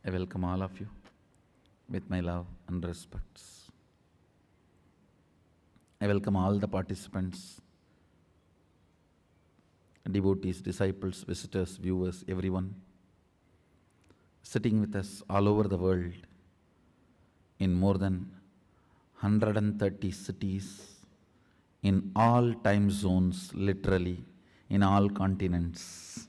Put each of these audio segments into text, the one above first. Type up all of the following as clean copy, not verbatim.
I welcome all of you with my love and respects. I welcome all the participants, devotees, disciples, visitors, viewers, everyone sitting with us all over the world in more than 130 cities, in all time zones, literally, in all continents.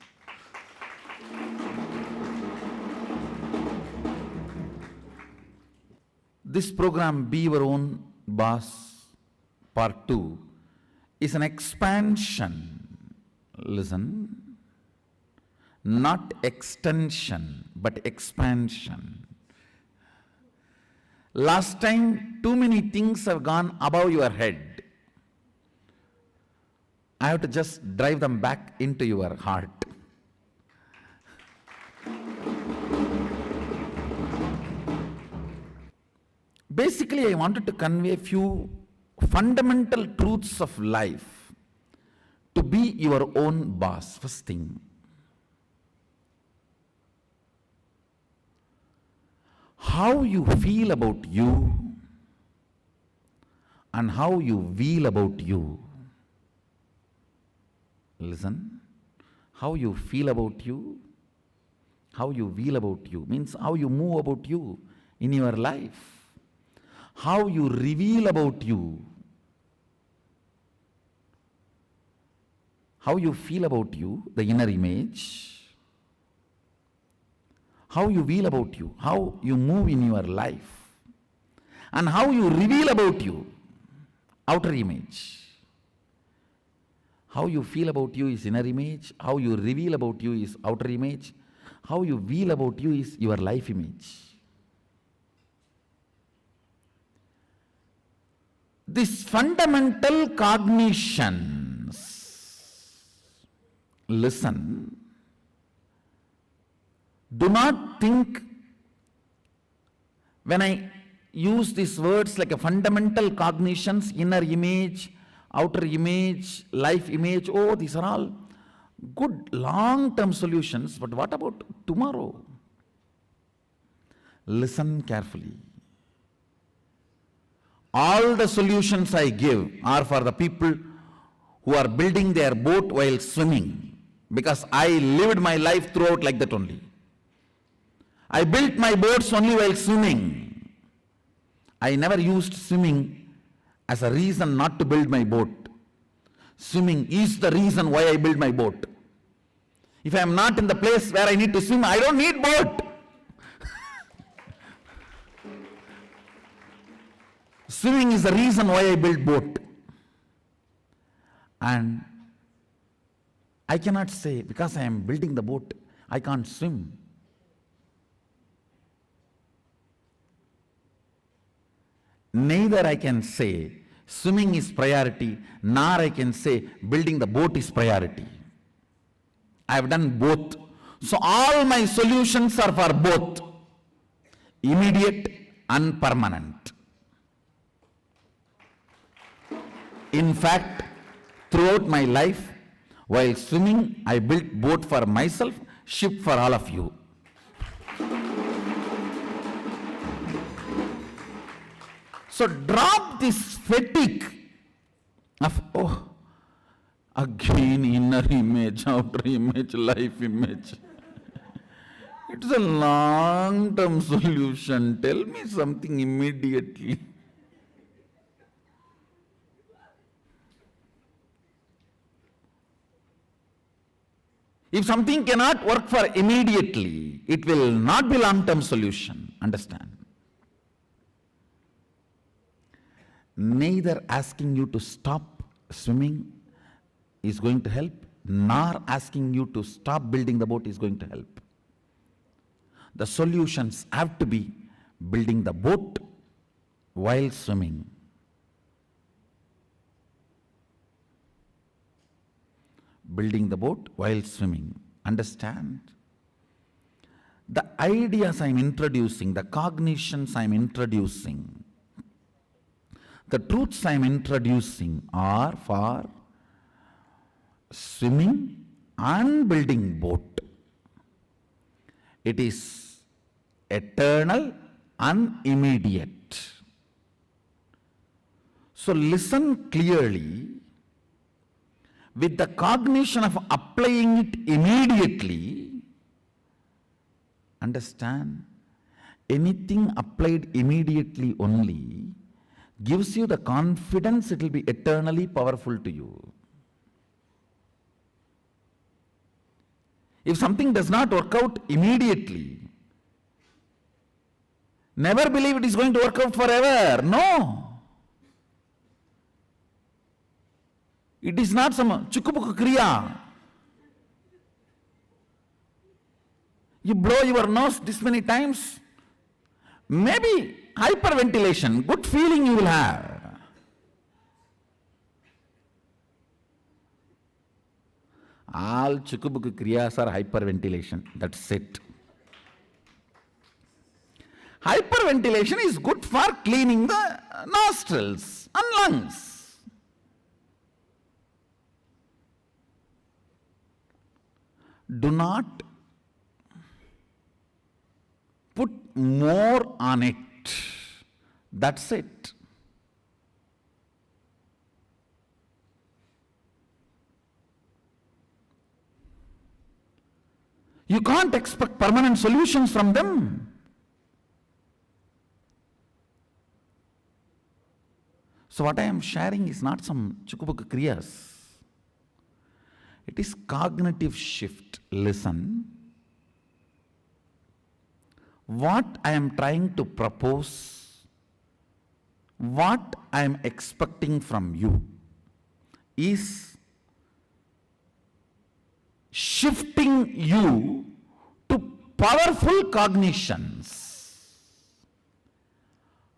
This program, Be Your Own Boss, Part 2, is an expansion. Listen, not extension, but expansion. Last time, too many things have gone above your head. I have to just drive them back into your heart. Basically, I wanted to convey a few fundamental truths of life to be your own boss. First thing, how you feel about you and how you wheel about you. Listen, how you feel about you, how you wheel about you, means how you move about you in your life. How you reveal about you, how you feel about you, the inner image, how you feel about you, how you move in your life, and how you reveal about you, outer image. How you feel about you is inner image, how you reveal about you is outer image, how you feel about you is your life image. These fundamental cognitions, listen, do not think when I use these words like a fundamental cognitions, inner image, outer image, life image, oh, these are all good long-term solutions, but what about tomorrow? Listen carefully. All the solutions I give are for the people who are building their boat while swimming, because I lived my life throughout like that only. I built my boats only while swimming. I never used swimming as a reason not to build my boat. Swimming is the reason why I build my boat. If I am not in the place where I need to swim, I don't need boat. Swimming is the reason why I built boat. And I cannot say, because I am building the boat, I can't swim. Neither I can say swimming is priority, nor I can say building the boat is priority. I have done both. So all my solutions are for both, immediate and permanent. In fact, throughout my life, while swimming, I built boat for myself, ship for all of you. So drop this fatigue of, oh, again inner image, outer image, life image. It's a long-term solution. Tell me something immediately. If something cannot work for immediately, it will not be long-term solution. Understand? Neither asking you to stop swimming is going to help, nor asking you to stop building the boat is going to help. The solutions have to be building the boat while swimming. Building the boat while swimming. Understand? The ideas I'm introducing, the cognitions I'm introducing, the truths I'm introducing are for swimming and building boat. It is eternal and immediate. So listen clearly with the cognition of applying it immediately. Understand, anything applied immediately only gives you the confidence it will be eternally powerful to you. If something does not work out immediately, never believe it is going to work out forever. No. It is not some chukupuk kriya. You blow your nose this many times, maybe hyperventilation, good feeling you will have. All chukubuk kriyas are hyperventilation. That's it. Hyperventilation is good for cleaning the nostrils and lungs. Do not put more on it. That's it. You can't expect permanent solutions from them. So what I am sharing is not some chukubuk kriyas. It is cognitive shift. Listen. What I am trying to propose, what I am expecting from you is shifting you to powerful cognitions.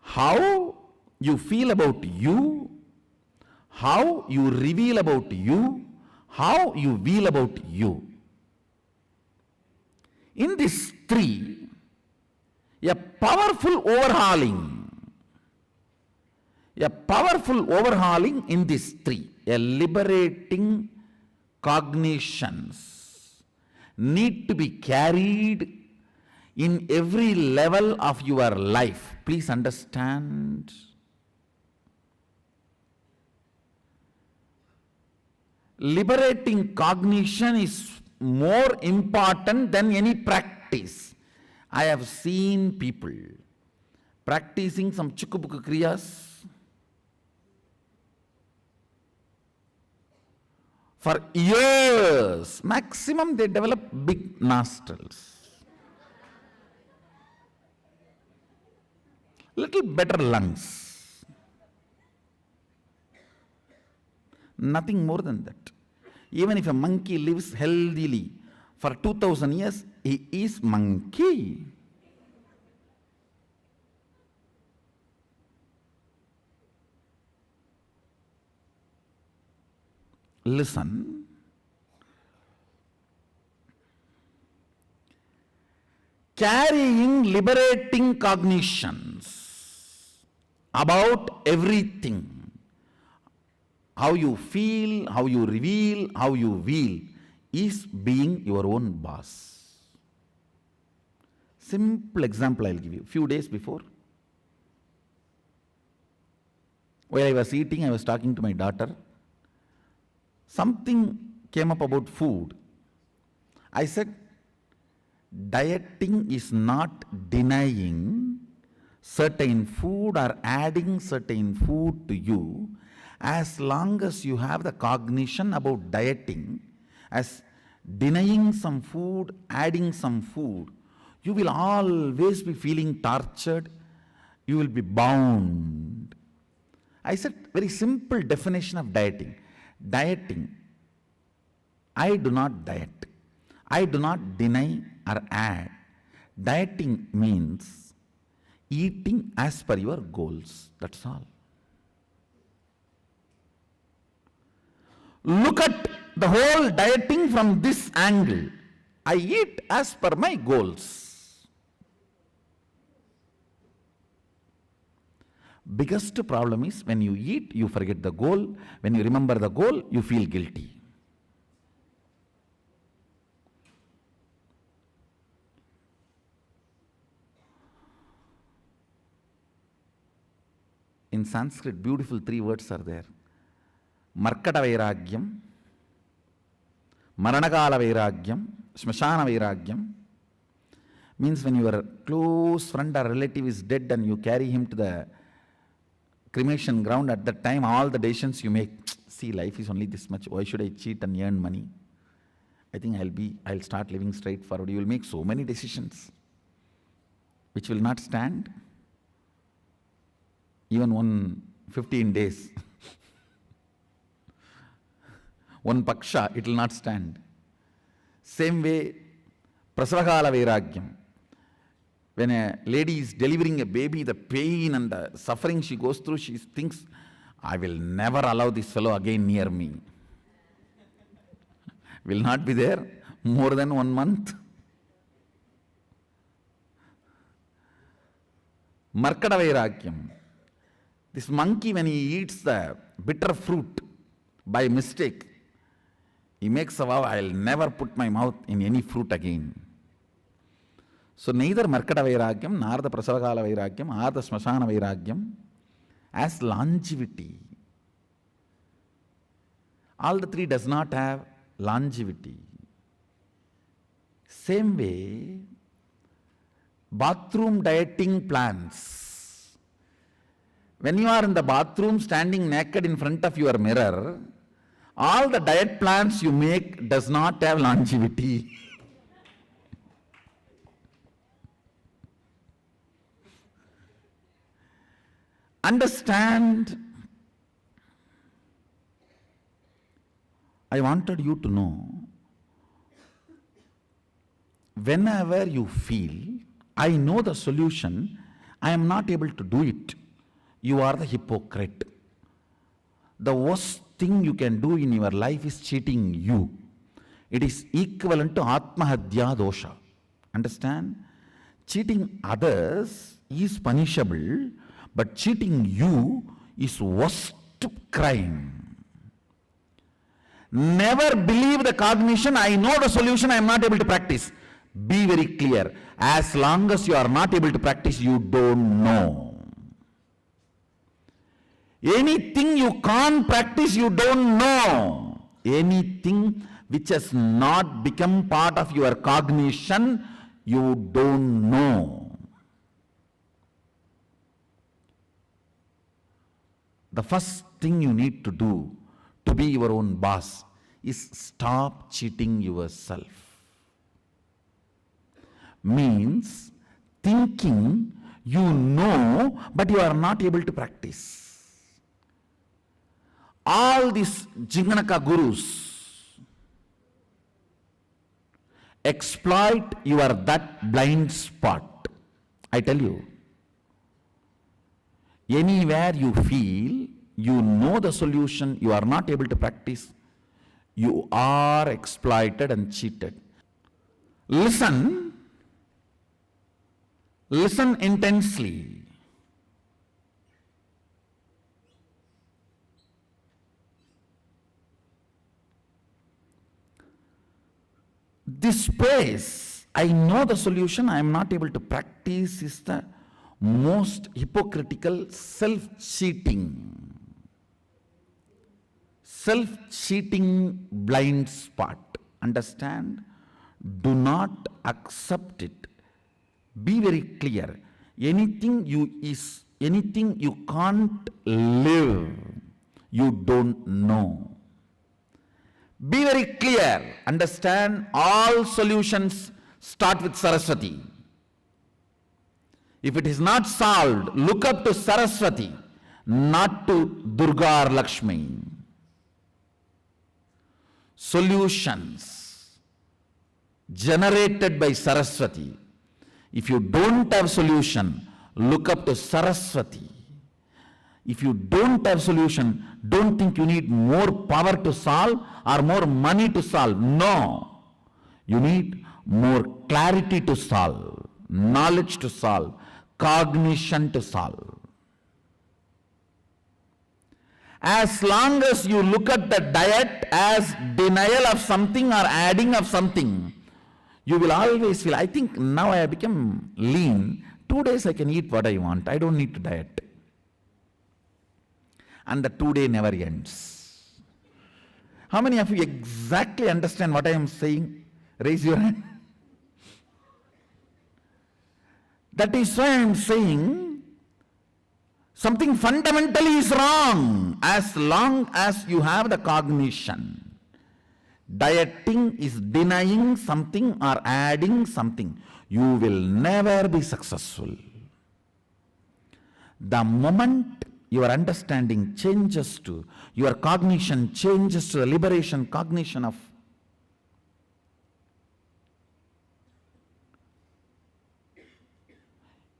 How you feel about you, how you reveal about you, how you feel about you. In these three, a powerful overhauling in these three, a liberating cognitions need to be carried in every level of your life. Please understand. Liberating cognition is more important than any practice. I have seen people practicing some chukubuk kriyas for years. Maximum they develop big nostrils, little better lungs. Nothing more than that. Even if a monkey lives healthily for 2000 years, he is monkey. Listen. Carrying liberating cognitions about everything. How you feel, how you reveal, how you will, is being your own boss. Simple example I'll give you. Few days before, while I was eating, I was talking to my daughter. Something came up about food. I said, dieting is not denying certain food or adding certain food to you, as long as you have the cognition about dieting, as denying some food, adding some food, you will always be feeling tortured, you will be bound. I said, very simple definition of dieting. Dieting, I do not diet. I do not deny or add. Dieting means eating as per your goals. That's all. Look at the whole dieting from this angle. I eat as per my goals. Biggest problem is when you eat, you forget the goal. When you remember the goal, you feel guilty. In Sanskrit, beautiful 3 words are there. Markata Vairagyam, Maranakala Vairagyam, Smashana Vairagyam. Means when your close friend or relative is dead and you carry him to the cremation ground, at that time all the decisions you make, see, life is only this much, why should I cheat and earn money? I think I'll start living straightforward. You will make so many decisions which will not stand even 15 days. One paksha, it will not stand. Same way, Prasavakala Vairagyam. When a lady is delivering a baby, the pain and the suffering she goes through, she thinks, I will never allow this fellow again near me. Will not be there more than 1 month. Markata Vairagyam. This monkey, when he eats the bitter fruit by mistake, he makes a vow, I'll never put my mouth in any fruit again. So neither Markata Vairagyam nor the Prasavakala Vairagyam or the Smashana Vairagyam has longevity. All the 3 does not have longevity. Same way, bathroom dieting plans. When you are in the bathroom standing naked in front of your mirror, all the diet plans you make does not have longevity. Understand, I wanted you to know, whenever you feel, I know the solution, I am not able to do it, you are the hypocrite. The worst thing you can do in your life is cheating you. It is equivalent to Atmahadya dosha. Understand? Cheating others is punishable, but cheating you is worst crime. Never believe the cognition, I know the solution, I am not able to practice. Be very clear. As long as you are not able to practice, you don't know. Anything you can't practice, you don't know. Anything which has not become part of your cognition, you don't know. The first thing you need to do to be your own boss is stop cheating yourself. Means thinking you know, but you are not able to practice. All these Jinganaka gurus exploit your that blind spot. I tell you, anywhere you feel, you know the solution, you are not able to practice, you are exploited and cheated. Listen intensely. This space, I know the solution, I am not able to practice, is the most hypocritical self-cheating. Self-cheating blind spot. Understand? Do not accept it. Be very clear. Anything you can't live, you don't know. Be very clear. Understand, all solutions start with Saraswati. If it is not solved, look up to Saraswati, not to Durga or Lakshmi. Solutions generated by Saraswati. If you don't have solution, look up to Saraswati. If you don't have solution, don't think you need more power to solve or more money to solve. No. You need more clarity to solve, knowledge to solve, cognition to solve. As long as you look at the diet as denial of something or adding of something, you will always feel, I think now I have become lean. 2 days I can eat what I want. I don't need to diet. And the 2 day never ends. How many of you exactly understand what I am saying? Raise your hand. That is why I am saying something fundamentally is wrong as long as you have the cognition. Dieting is denying something or adding something. You will never be successful. The moment your understanding changes to, your cognition changes to the liberation cognition of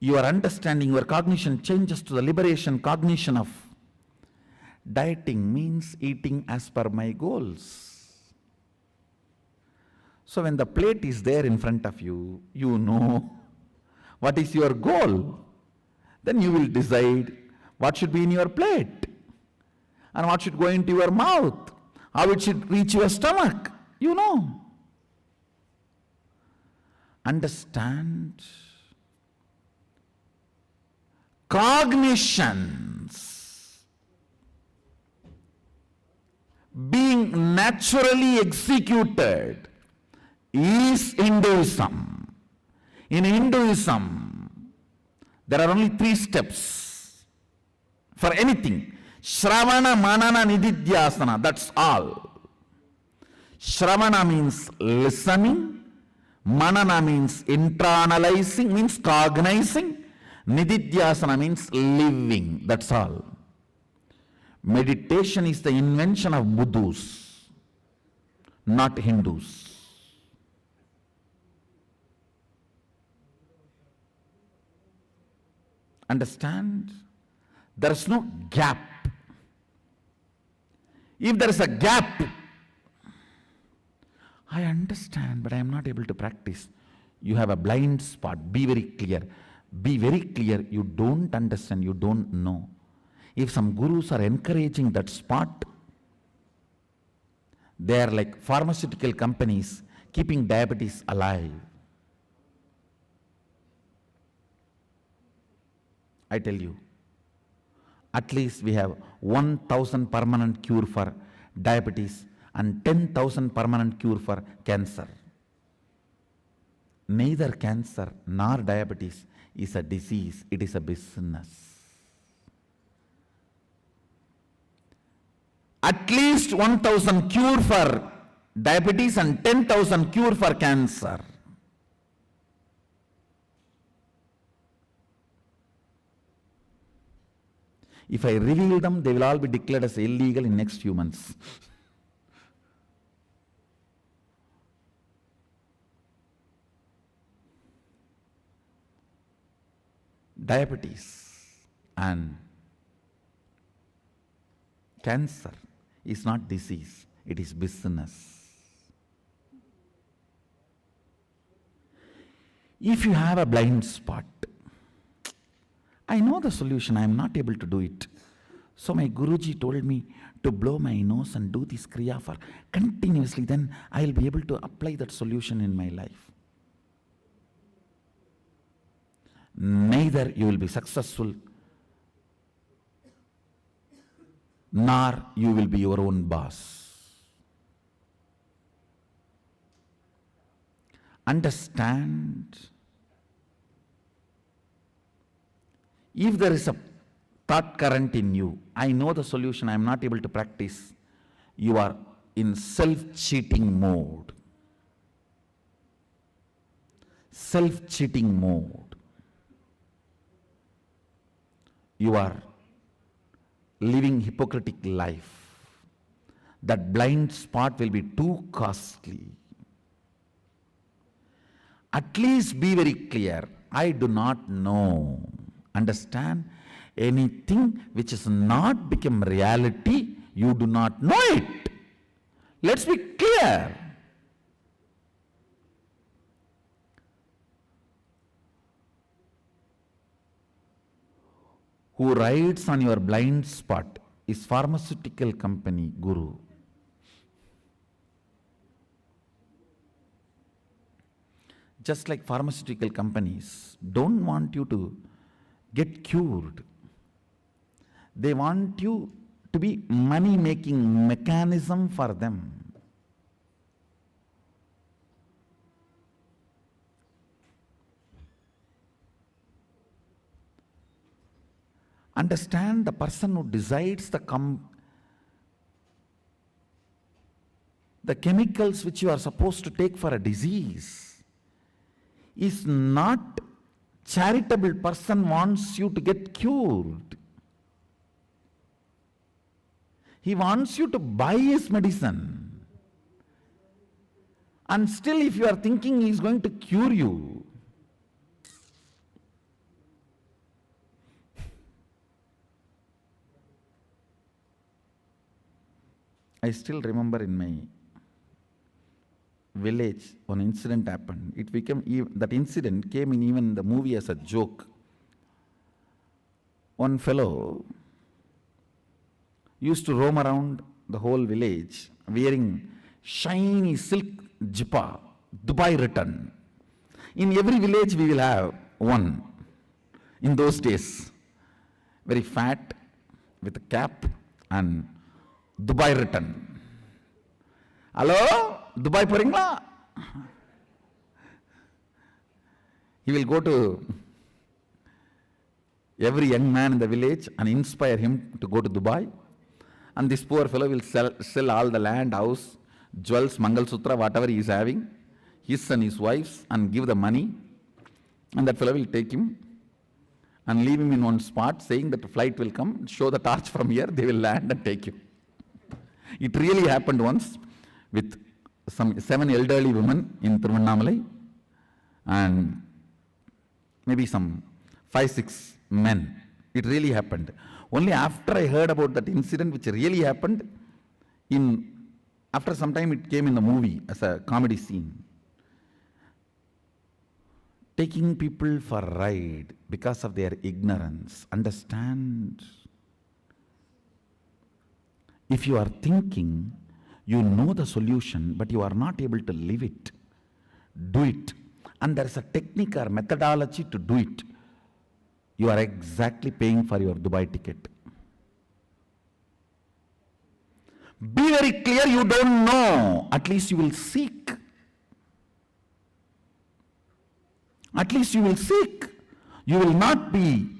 your understanding, your cognition changes to the liberation cognition of dieting means eating as per my goals. So when the plate is there in front of you, you know what is your goal. Then you will decide what should be in your plate and what should go into your mouth, how it should reach your stomach. You know. Understand. Cognitions being naturally executed is Hinduism. In Hinduism, there are only 3 steps for anything. Shravana, Manana, Nididhyasana, that's all. Shravana means listening, Manana means internalizing, means cognizing, Nididhyasana means living, that's all. Meditation is the invention of Buddhas, not Hindus. Understand? There is no gap. If there is a gap, I understand, but I am not able to practice. You have a blind spot. Be very clear. Be very clear. You don't understand. You don't know. If some gurus are encouraging that spot, they are like pharmaceutical companies keeping diabetes alive. I tell you, at least we have 1,000 permanent cure for diabetes and 10,000 permanent cure for cancer. Neither cancer nor diabetes is a disease, it is a business. At least 1,000 cure for diabetes and 10,000 cure for cancer. If I reveal them, they will all be declared as illegal in next few months. Diabetes and cancer is not disease, it is business. If you have a blind spot, I know the solution, I am not able to do it. So my Guruji told me to blow my nose and do this Kriya for continuously, then I will be able to apply that solution in my life. Neither you will be successful, nor you will be your own boss. Understand, if there is a thought current in you, I know the solution, I am not able to practice, you are in self-cheating mode. Self-cheating mode. You are living hypocritic life. That blind spot will be too costly. At least be very clear. I do not know. Understand? Anything which is not become reality, you do not know it. Let's be clear. Who rides on your blind spot is pharmaceutical company guru. Just like pharmaceutical companies don't want you to get cured. They want you to be money-making mechanism for them. Understand, the person who decides the chemicals which you are supposed to take for a disease is not charitable person wants you to get cured. He wants you to buy his medicine. And still if you are thinking he is going to cure you, I still remember in my village, one incident happened. It became, that incident came in even the movie as a joke. One fellow used to roam around the whole village wearing shiny silk jippa, Dubai written. In every village we will have one. In those days, very fat, with a cap and Dubai written. Hello? Dubai poringla? He will go to every young man in the village and inspire him to go to Dubai. And this poor fellow will sell all the land, house, jewels, Mangal Sutra, whatever he is having, his and his wife's, and give the money. And that fellow will take him and leave him in one spot, saying that the flight will come, show the torch from here, they will land and take you. It really happened once with some 7 elderly women in Tiruvannamalai and maybe some 5-6 men. It really happened. Only after I heard about that incident which really happened, after some time it came in the movie as a comedy scene. Taking people for a ride because of their ignorance. Understand? If you are thinking, you know the solution, but you are not able to live it, do it. And there is a technique or methodology to do it. You are exactly paying for your Dubai ticket. Be very clear, you don't know. At least you will seek. At least you will seek. You will not be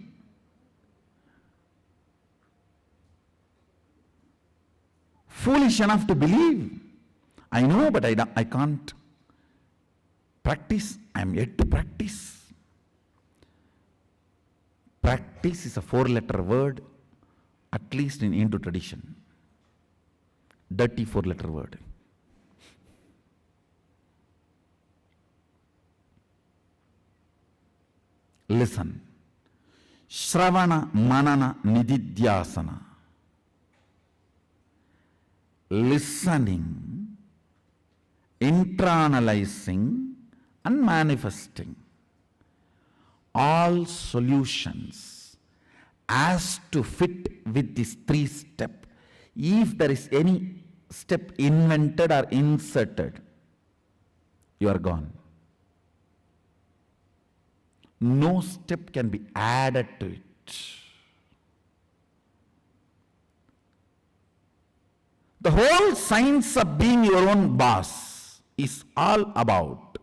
foolish enough to believe. I know, but I can't practice. I am yet to practice. Practice is a 4-letter word, at least in Hindu tradition. Dirty 4-letter word. Listen. Shravana Manana Nididhyasana. Listening, internalizing, and manifesting. All solutions as to fit with this 3-step. If there is any step invented or inserted, you are gone. No step can be added to it. The whole science of being your own boss is all about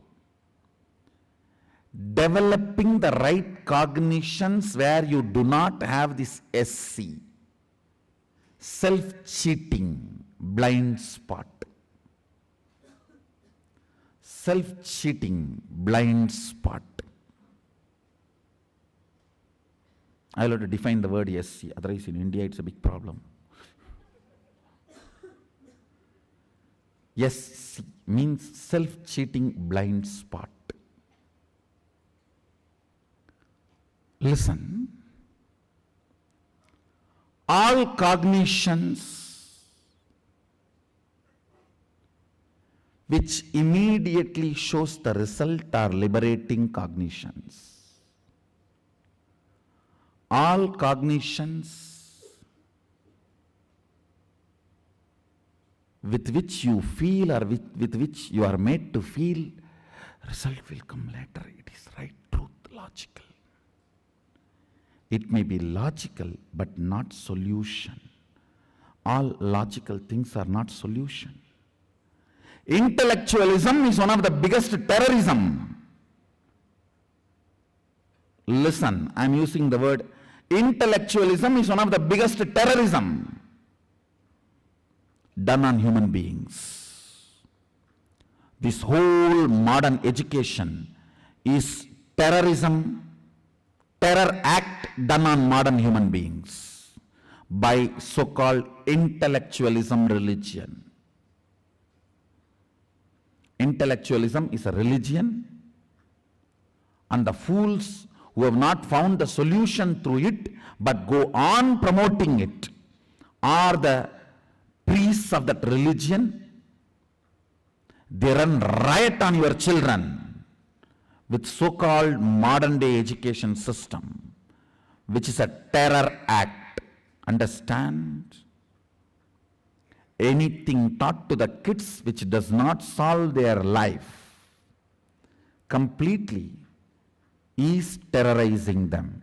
developing the right cognitions where you do not have this SC, self-cheating, blind spot. Self-cheating, blind spot. I will have to define the word SC, otherwise in India it's a big problem. SC means self-cheating blind spot. Listen, All cognitions which immediately shows the result are liberating cognitions. All cognitions with which you feel or with which you are made to feel, result will come later. It is right, truth, logical. It may be logical, but not solution. All logical things are not solution. Intellectualism is one of the biggest terrorism. Listen, I am using the word intellectualism is one of the biggest terrorism done on human beings. This whole modern education is terrorism, terror act done on modern human beings by so-called intellectualism religion. Intellectualism is a religion, and the fools who have not found the solution through it but go on promoting it are the priests of that religion. They run riot on your children with so-called modern day education system, which is a terror act. Understand? Anything taught to the kids which does not solve their life completely is terrorizing them.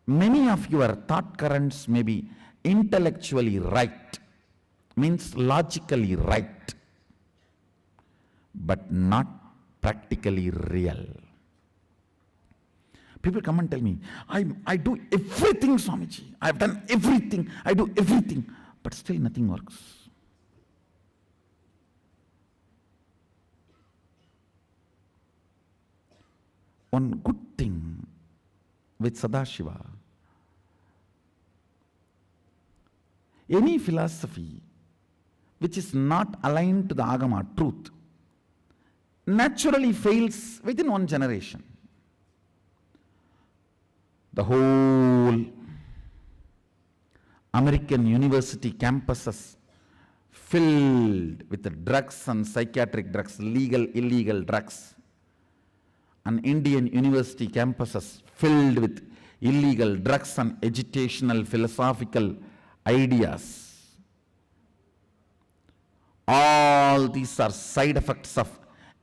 Many of your thought currents may be intellectually right, means logically right, but not practically real. People come and tell me, I do everything, Swamiji. I have done everything. I do everything. But still nothing works. One good thing with Sadashiva, any philosophy which is not aligned to the Agama, truth, naturally fails within one generation. The whole American university campuses filled with the drugs and psychiatric drugs, legal, illegal drugs. And Indian university campuses filled with illegal drugs and educational, philosophical ideas. All these are side effects of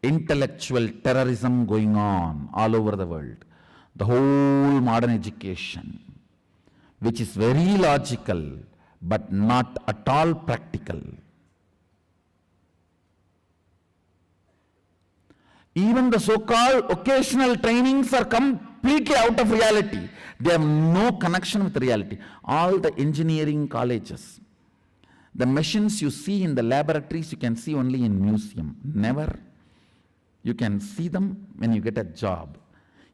intellectual terrorism going on all over the world. The whole modern education, which is very logical but not at all practical. Even the so-called occasional trainings are completely out of reality. They have no connection with reality. All the engineering colleges, the machines you see in the laboratories, you can see only in museum. Never. You can see them when you get a job.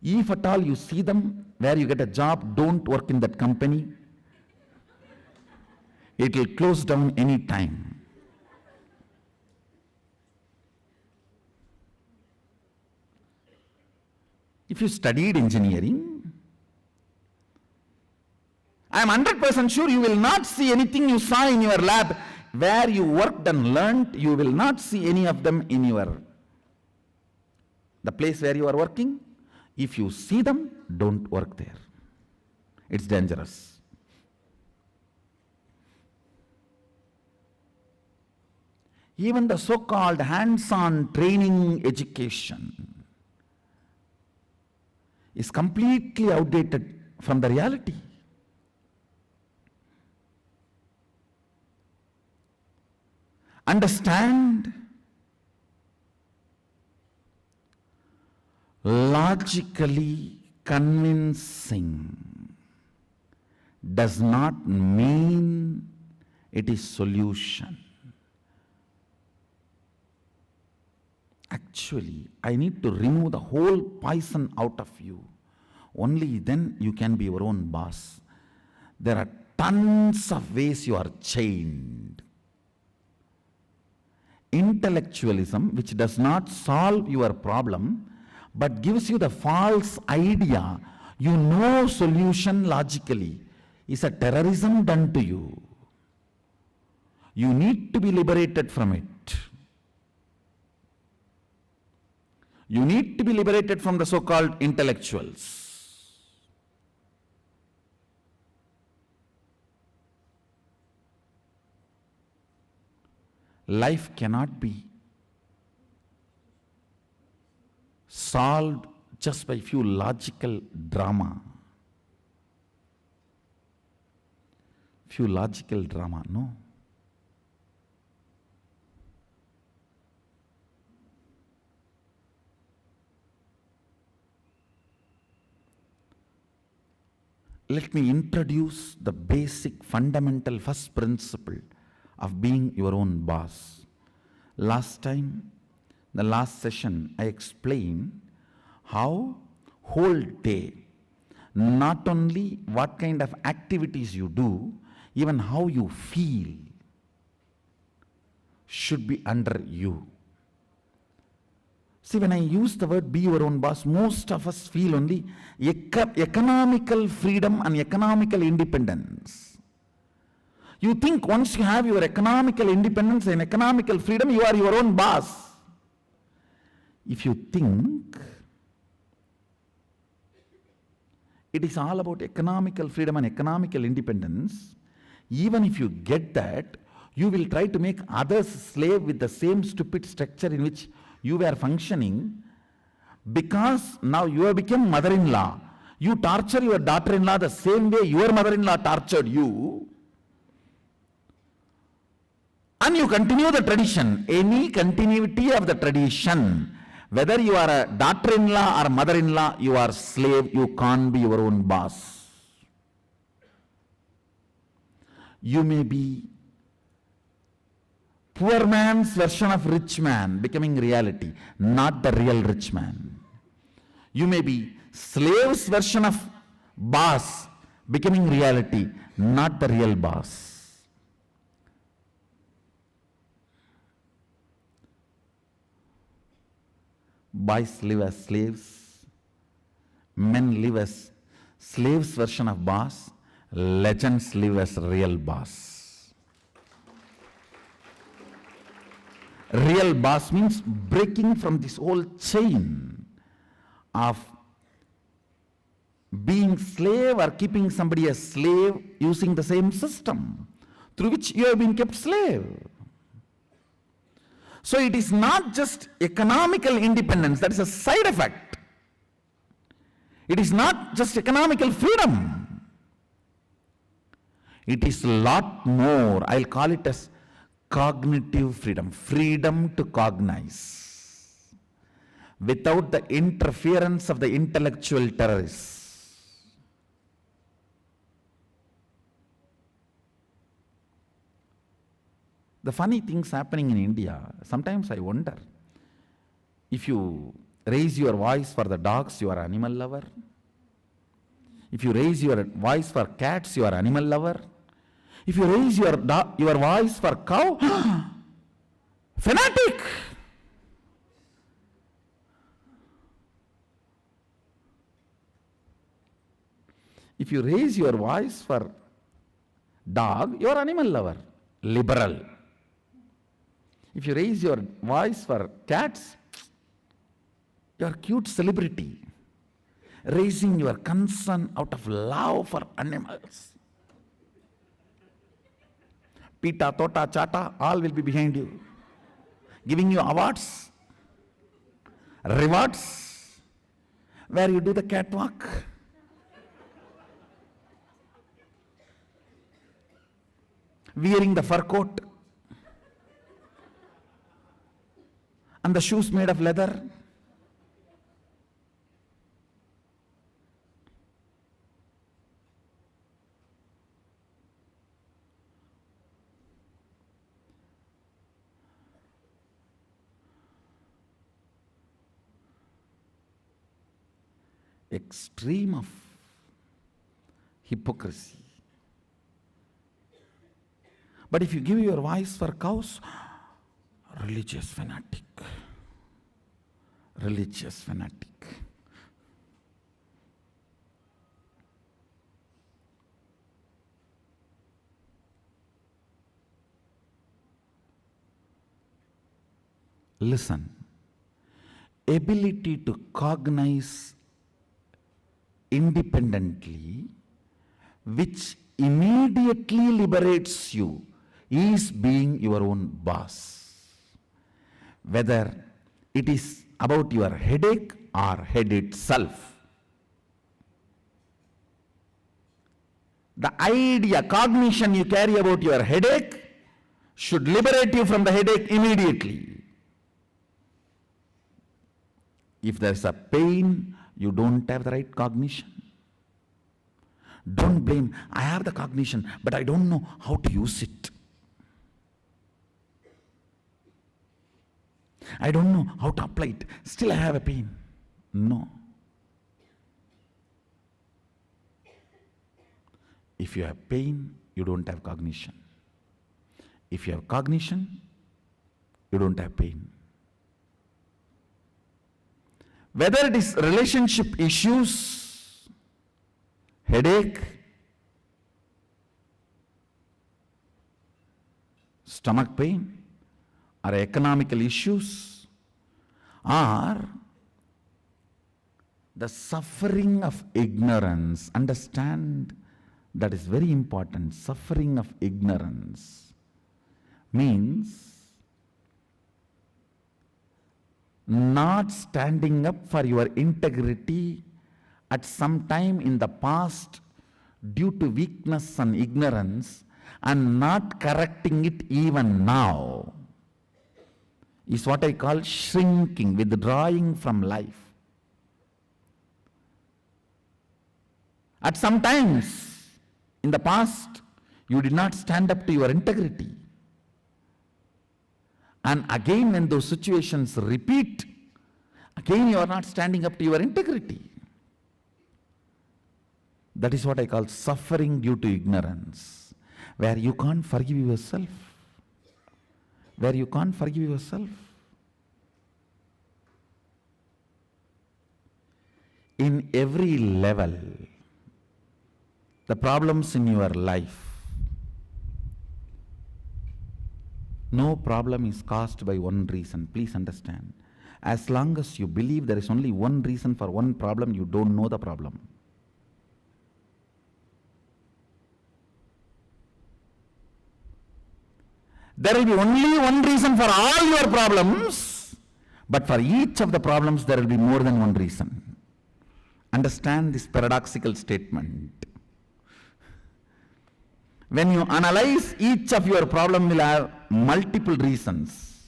If at all you see them where you get a job, don't work in that company. It will close down any time. If you studied engineering, I am 100% sure you will not see anything you saw in your lab where you worked and learned. You will not see any of them in the place where you are working. If you see them, don't work there. It's dangerous. Even the so-called hands-on training education is completely outdated from the reality. Understand? Logically convincing does not mean it is solution. Actually, I need to remove the whole poison out of you. Only then you can be your own boss. There are tons of ways you are chained. Intellectualism, which does not solve your problem, but gives you the false idea You know solution logically is a terrorism done to you. You need to be liberated from it. You need to be liberated from the so-called intellectuals. Life cannot be solved just by few logical drama. Few logical drama, no. Let me introduce the basic fundamental first principle of being your own boss. Last time, the last session, I explained how whole day, not only what kind of activities you do, even how you feel should be under you. See, when I use the word be your own boss, most of us feel only economical freedom and economical independence. You think once you have your economical independence and economical freedom, you are your own boss. If you think it is all about economical freedom and economical independence, even if you get that, you will try to make others slave with the same stupid structure in which you were functioning, because now you have become mother-in-law. You torture your daughter-in-law the same way your mother-in-law tortured you, and you continue the tradition. Any continuity of the tradition, whether you are a daughter-in-law or mother-in-law, you are slave. You can't be your own boss. You may be poor man's version of rich man becoming reality, not the real rich man. You may be slave's version of boss becoming reality, not the real boss. Boys live as slaves, men live as slaves version of boss, legends live as real boss. Real boss means breaking from this whole chain of being slave or keeping somebody a slave using the same system through which you have been kept slave. So it is not just economical independence, that is a side effect. It is not just economical freedom. It is a lot more. I'll call it as cognitive freedom, freedom to cognize without the interference of the intellectual terrorists. The funny things happening in India, sometimes I wonder, if you raise your voice for the dogs, you are an animal lover. If you raise your voice for cats, you are an animal lover. If you raise your voice for cow, fanatic. If you raise your voice for dog, you are animal lover, liberal. If you raise your voice for cats, you are cute celebrity, raising your concern out of love for animals. Pita, Tota, Chata, all will be behind you, giving you awards, rewards, where you do the catwalk. Wearing the fur coat and the shoes made of leather. Extreme of hypocrisy. But if you give your voice for cows, religious fanatic. Religious fanatic. Listen. Ability to cognize independently, which immediately liberates you, is being your own boss. Whether it is about your headache or head itself. The idea, cognition you carry about your headache should liberate you from the headache immediately. If there is a pain, you don't have the right cognition. Don't blame, I have the cognition, but I don't know how to use it. I don't know how to apply it. Still I have a pain. No. If you have pain, you don't have cognition. If you have cognition, you don't have pain. Whether it is relationship issues, headache, stomach pain, or economical issues, or the suffering of ignorance. Understand, that is very important. Suffering of ignorance means not standing up for your integrity at some time in the past due to weakness and ignorance, and not correcting it even now, is what I call shrinking, withdrawing from life. At some times in the past, you did not stand up to your integrity. And again, when those situations repeat, again you are not standing up to your integrity. That is what I call suffering due to ignorance, where you can't forgive yourself. Where you can't forgive yourself. In every level, the problems in your life, no problem is caused by one reason. Please understand. As long as you believe there is only one reason for one problem, you don't know the problem. There will be only one reason for all your problems, but for each of the problems there will be more than one reason. Understand this paradoxical statement. When you analyze, each of your problem will have multiple reasons.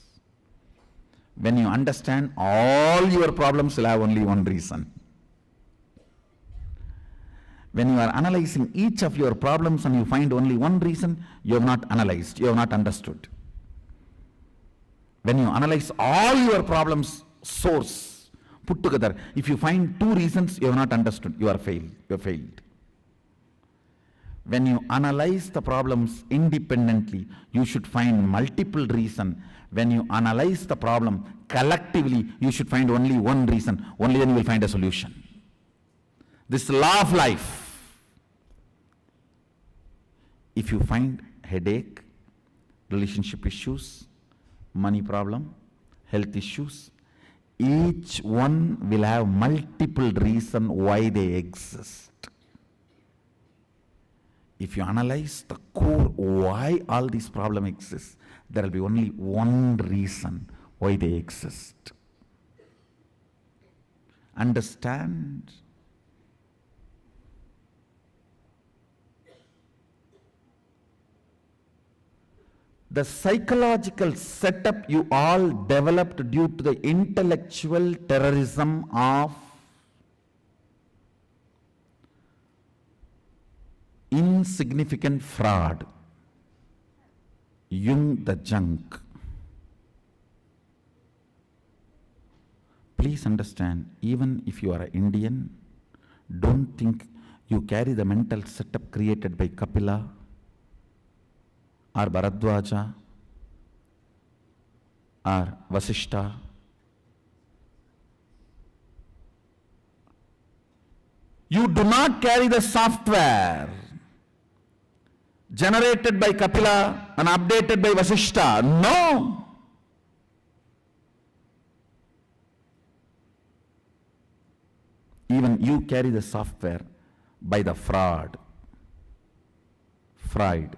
When you understand, all your problems will have only one reason. When you are analyzing each of your problems and you find only one reason, you have not analyzed, you have not understood. When you analyze all your problems, source, put together, if you find two reasons, you have not understood, you are failed, you have failed. When you analyze the problems independently, you should find multiple reasons. When you analyze the problem collectively, you should find only one reason. Only then you will find a solution. This law of life. If you find headache, relationship issues, money problem, health issues, each one will have multiple reasons why they exist. If you analyze the core why all these problems exist, there will be only one reason why they exist. Understand? The psychological setup you all developed due to the intellectual terrorism of insignificant fraud, Jung the junk. Please understand, even if you are an Indian, don't think you carry the mental setup created by Kapila or Bharadwaja or Vasishta. You do not carry the software generated by Kapila and updated by Vasishta. No. Even you carry the software by the fraud. Freud.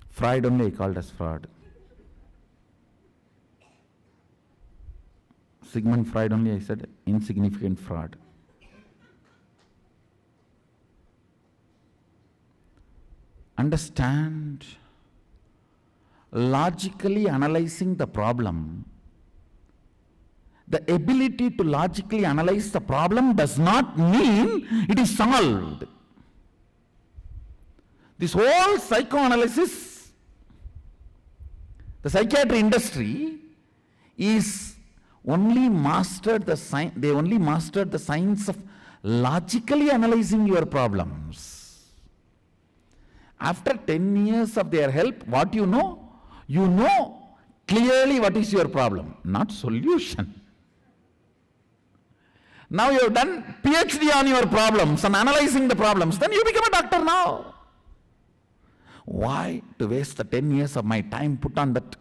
Freud only I called as fraud. Sigmund Freud only I said insignificant fraud. Understand, logically analyzing the problem, the ability to logically analyze the problem does not mean it is solved. This whole psychoanalysis, the psychiatry industry is only mastered the science, they only mastered the science of logically analyzing your problems. After 10 years of their help, what you know? You know clearly what is your problem, not solution. Now you have done PhD on your problems and analyzing the problems, then you become a doctor now. Why to waste the 10 years of my time put on that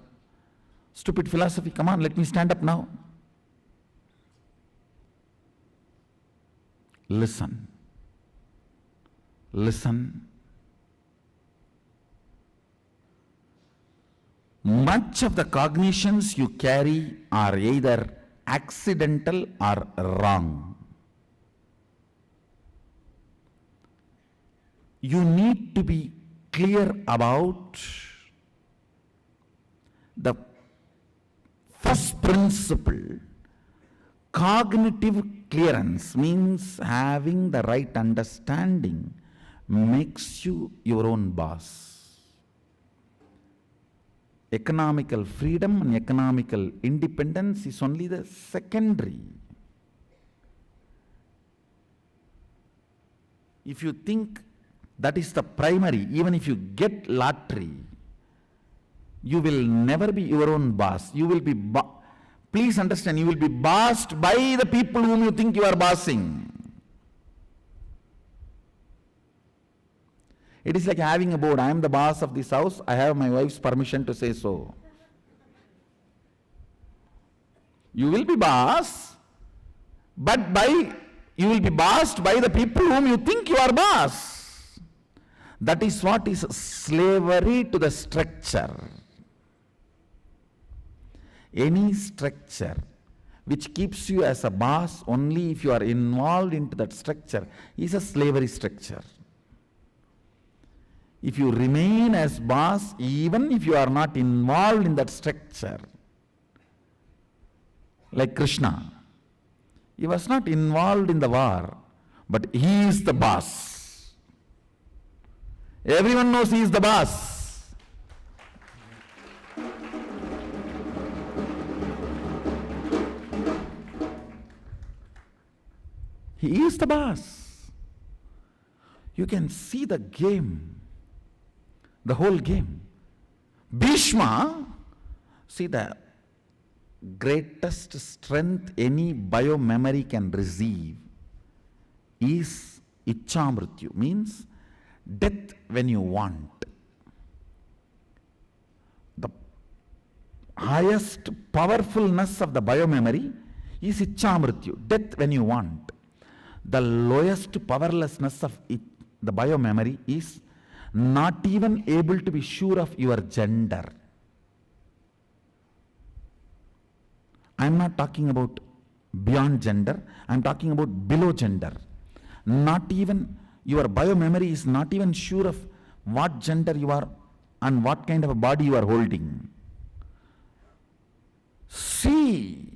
stupid philosophy? Come on, let me stand up now. Listen. Listen. Much of the cognitions you carry are either accidental or wrong. You need to be clear about the first principle. Cognitive clearance means having the right understanding makes you your own boss. Economical freedom and economical independence is only the secondary. If you think that is the primary, even if you get lottery, you will never be your own boss. You will be, please understand, you will be bossed by the people whom you think you are bossing. It is like having a board. I am the boss of this house. I have my wife's permission to say so. You will be boss, but you will be bossed by the people whom you think you are boss. That is what is slavery to the structure. Any structure which keeps you as a boss only if you are involved into that structure is a slavery structure. If you remain as boss, even if you are not involved in that structure, like Krishna, he was not involved in the war, but he is the boss. Everyone knows he is the boss. He is the boss. You can see the game. The whole game. Bhishma, see, the greatest strength any bio-memory can receive is Ichamrityu, means death when you want. The highest powerfulness of the bio-memory is Ichamrityu, death when you want. The lowest powerlessness of the bio-memory is not even able to be sure of your gender. I am not talking about beyond gender, I am talking about below gender. Not even, your bio-memory is not even sure of what gender you are and what kind of a body you are holding. See,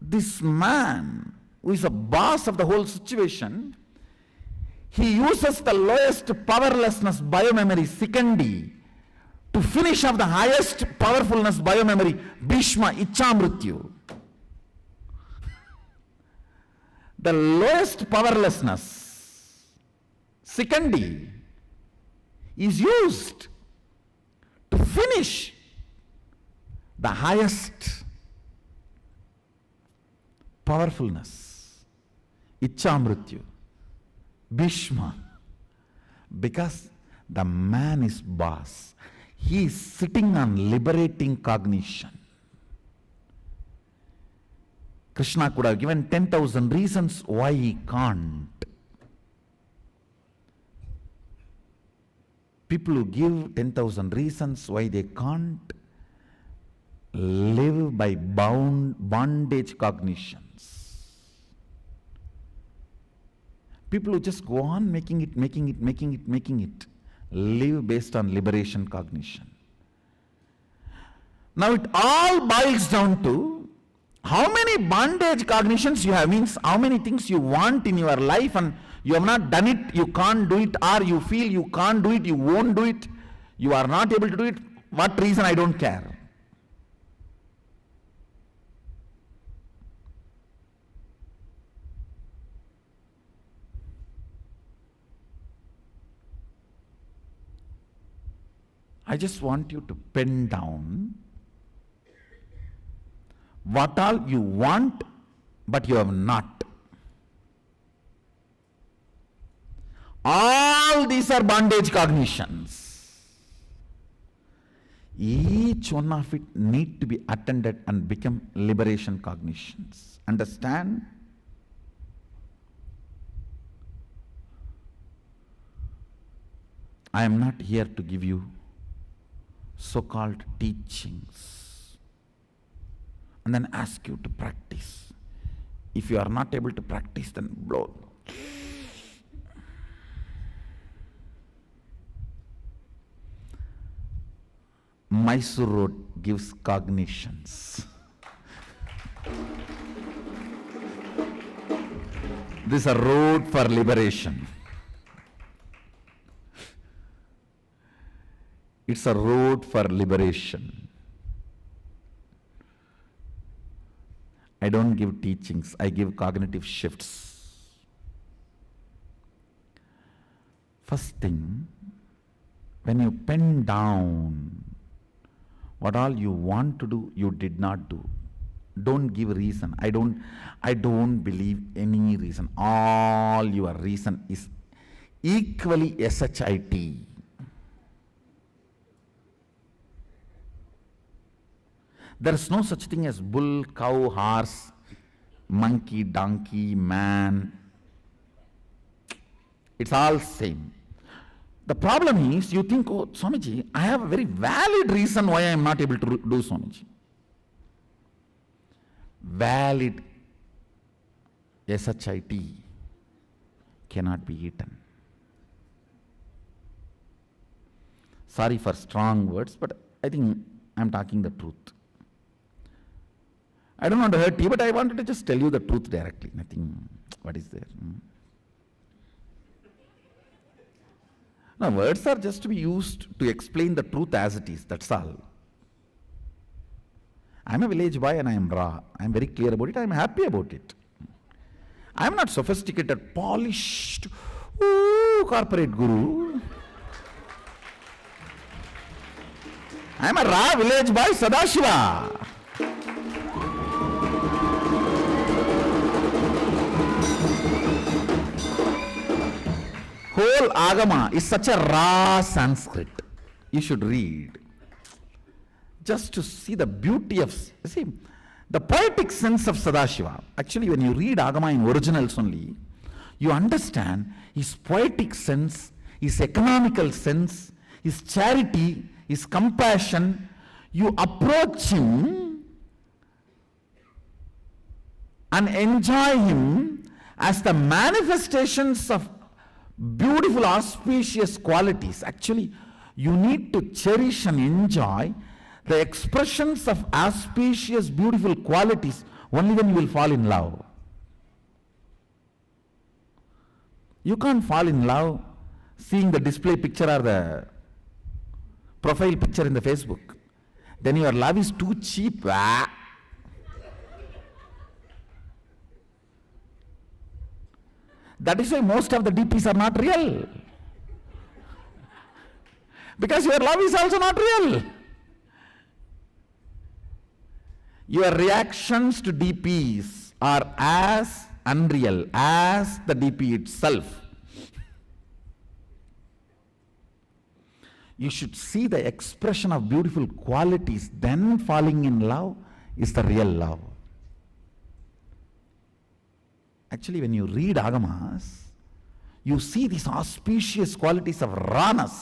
this man who is a boss of the whole situation, he uses the lowest powerlessness bio-memory, Sikandi, to finish off the highest powerfulness bio-memory, Bhishma, Ichamrityu. The lowest powerlessness, Sikandi, is used to finish the highest powerfulness, Ichamrityu. Bhishma, because the man is boss. He is sitting on liberating cognition. Krishna could have given 10,000 reasons why he can't. People who give 10,000 reasons why they can't live by bondage cognitions. People who just go on making it, live based on liberation cognition. Now it all boils down to how many bondage cognitions you have, means how many things you want in your life and you have not done it, you can't do it, or you feel you can't do it, you won't do it, you are not able to do it. What reason? I don't care. I just want you to pen down what all you want but you have not. All these are bondage cognitions. Each one of it need to be attended and become liberation cognitions. Understand? I am not here to give you so-called teachings and then ask you to practice. If you are not able to practice, then blow. Mysore Road gives cognitions. This is a road for liberation. It's a road for liberation. I don't give teachings, I give cognitive shifts. First thing, when you pen down what all you want to do, you did not do. Don't give reason. I don't believe any reason. All your reason is equally SHIT. There is no such thing as bull, cow, horse, monkey, donkey, man. It's all same. The problem is, you think, oh, Swamiji, I have a very valid reason why I am not able to do Swamiji. Valid SHIT cannot be eaten. Sorry for strong words, but I think I am talking the truth. I don't want to hurt you, but I wanted to just tell you the truth directly. Nothing, what is there? No, words are just to be used to explain the truth as it is, that's all. I am a village boy and I am raw. I am very clear about it, I am happy about it. I am not sophisticated, polished, corporate guru. I am a raw village boy, Sadashiva. Whole Agama is such a raw Sanskrit. You should read. Just to see the beauty of, see, the poetic sense of Sadashiva. Actually, when you read Agama in originals only, you understand his poetic sense, his economical sense, his charity, his compassion. You approach him and enjoy him as the manifestations of beautiful, auspicious qualities. Actually, you need to cherish and enjoy the expressions of auspicious, beautiful qualities only when you will fall in love. You can't fall in love seeing the display picture or the profile picture in the Facebook. Then your love is too cheap. That is why most of the DPs are not real. Because your love is also not real. Your reactions to DPs are as unreal as the DP itself. you should see the expression of beautiful qualities, then falling in love is the real love. Actually, when you read Agamas, you see these auspicious qualities of Ranas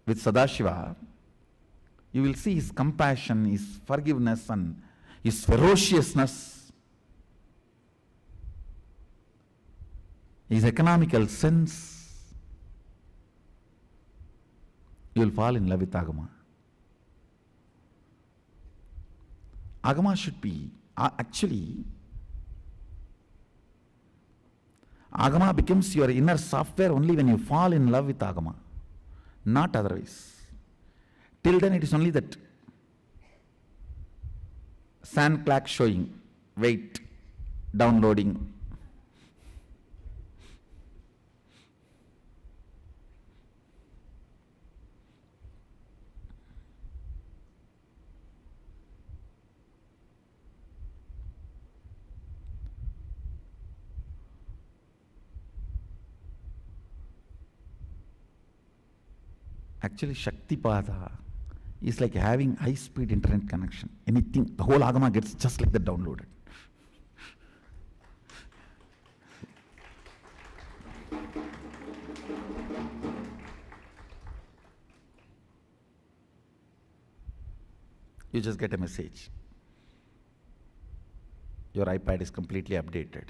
with Sadashiva. You will see his compassion, his forgiveness, and his ferociousness, his economical sense. You will fall in love with Agama. Agama should be, actually, Agama becomes your inner software only when you fall in love with Agama, not otherwise. Till then it is only that sand clock showing, wait, downloading. Actually, Shaktipada is like having high-speed internet connection. Anything, the whole Agama gets just like that downloaded. You just get a message. Your iPad is completely updated.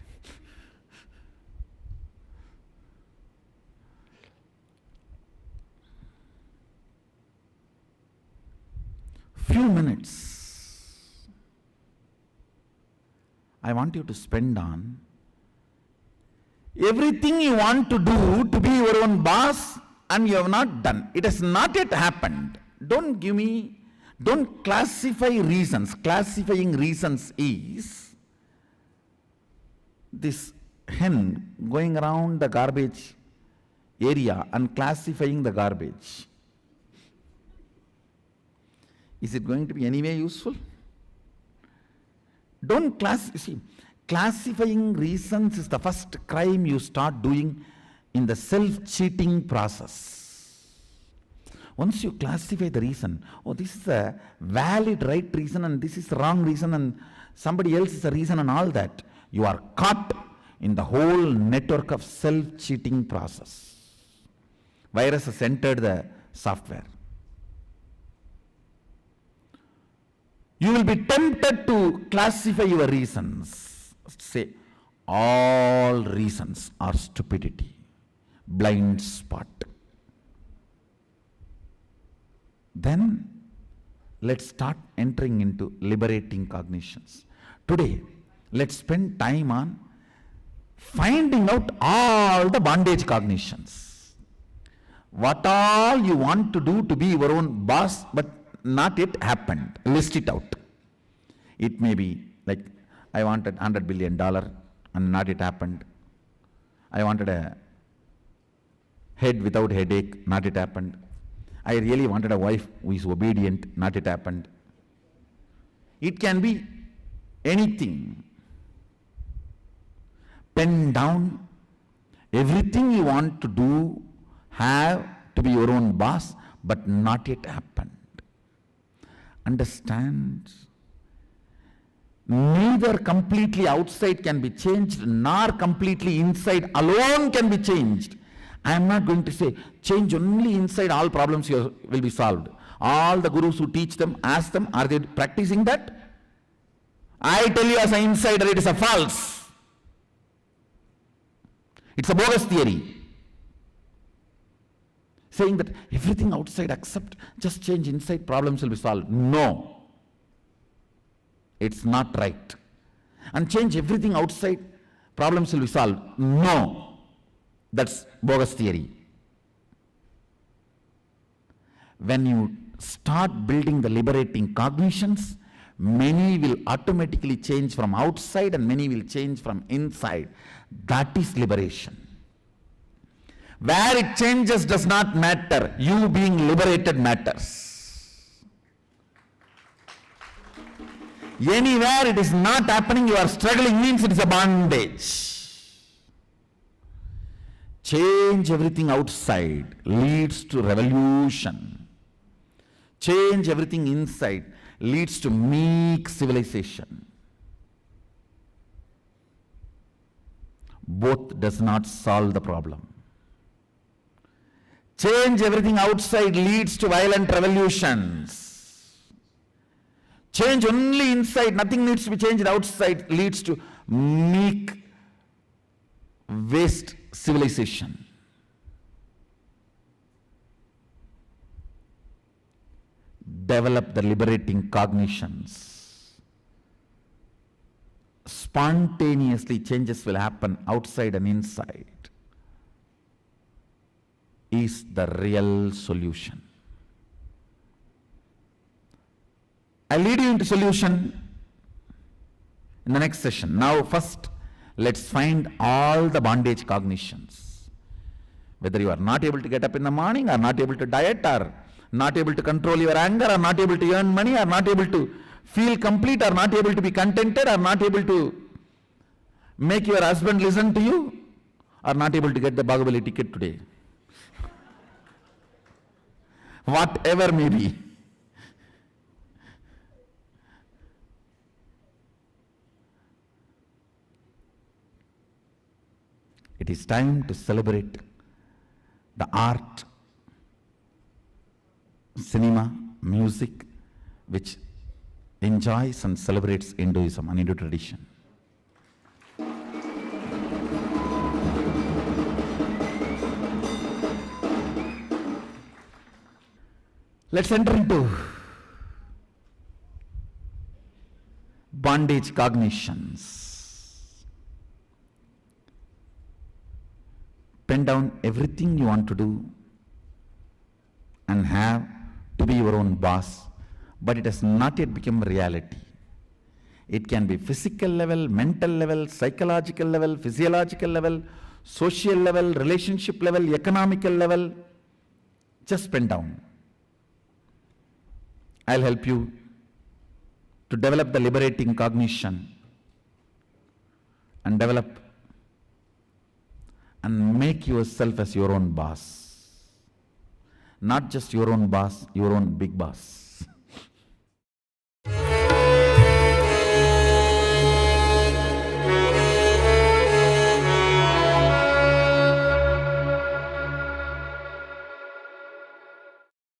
Few minutes I want you to spend on everything you want to do to be your own boss and you have not done. It has not yet happened. Don't classify reasons. Classifying reasons is this hen going around the garbage area and classifying the garbage. Is it going to be anyway useful? Don't classifying reasons is the first crime you start doing in the self-cheating process. Once you classify the reason, oh, this is a valid right reason and this is the wrong reason and somebody else is the reason and all that, you are caught in the whole network of self-cheating process. Virus has entered the software. You will be tempted to classify your reasons. Say, all reasons are stupidity, blind spot. Then, let's start entering into liberating cognitions. Today, let's spend time on finding out all the bondage cognitions. What all you want to do to be your own boss, but not yet happened. List it out. It may be like, I wanted $100 billion and not yet happened. I wanted a head without headache, not yet happened. I really wanted a wife who is obedient, not yet happened. It can be anything. Pen down everything you want to do, have to be your own boss, but not yet happened. Understand, neither completely outside can be changed, nor completely inside alone can be changed. I am not going to say, change only inside, all problems will be solved. All the gurus who teach them, ask them, are they practicing that? I tell you as an insider, it is a false. It's a bogus theory. Saying that everything outside accept, just change inside, problems will be solved. No. It's not right. And change everything outside, problems will be solved. No. That's bogus theory. When you start building the liberating cognitions, many will automatically change from outside and many will change from inside. That is liberation. Where it changes does not matter. You being liberated matters. Anywhere it is not happening, you are struggling, means it is a bondage. Change everything outside leads to revolution. Change everything inside leads to meek civilization. Both does not solve the problem. Change everything outside leads to violent revolutions. Change only inside, nothing needs to be changed outside, leads to meek waste civilization. Develop the liberating cognitions. Spontaneously changes will happen outside and inside. Is the real solution. I'll lead you into solution in the next session. Now first, let's find all the bondage cognitions. Whether you are not able to get up in the morning, or not able to diet, or not able to control your anger, or not able to earn money, or not able to feel complete, or not able to be contented, or not able to make your husband listen to you, or not able to get the Bahubali ticket today. Whatever may be. It is time to celebrate the art, cinema, music, which enjoys and celebrates Hinduism and Hindu tradition. Let's enter into bondage cognitions. Pen down everything you want to do and have to be your own boss, but it has not yet become reality. It can be physical level, mental level, psychological level, physiological level, social level, relationship level, economical level. Just pen down. I'll help you to develop the liberating cognition and develop and make yourself as your own boss. Not just your own boss, your own big boss.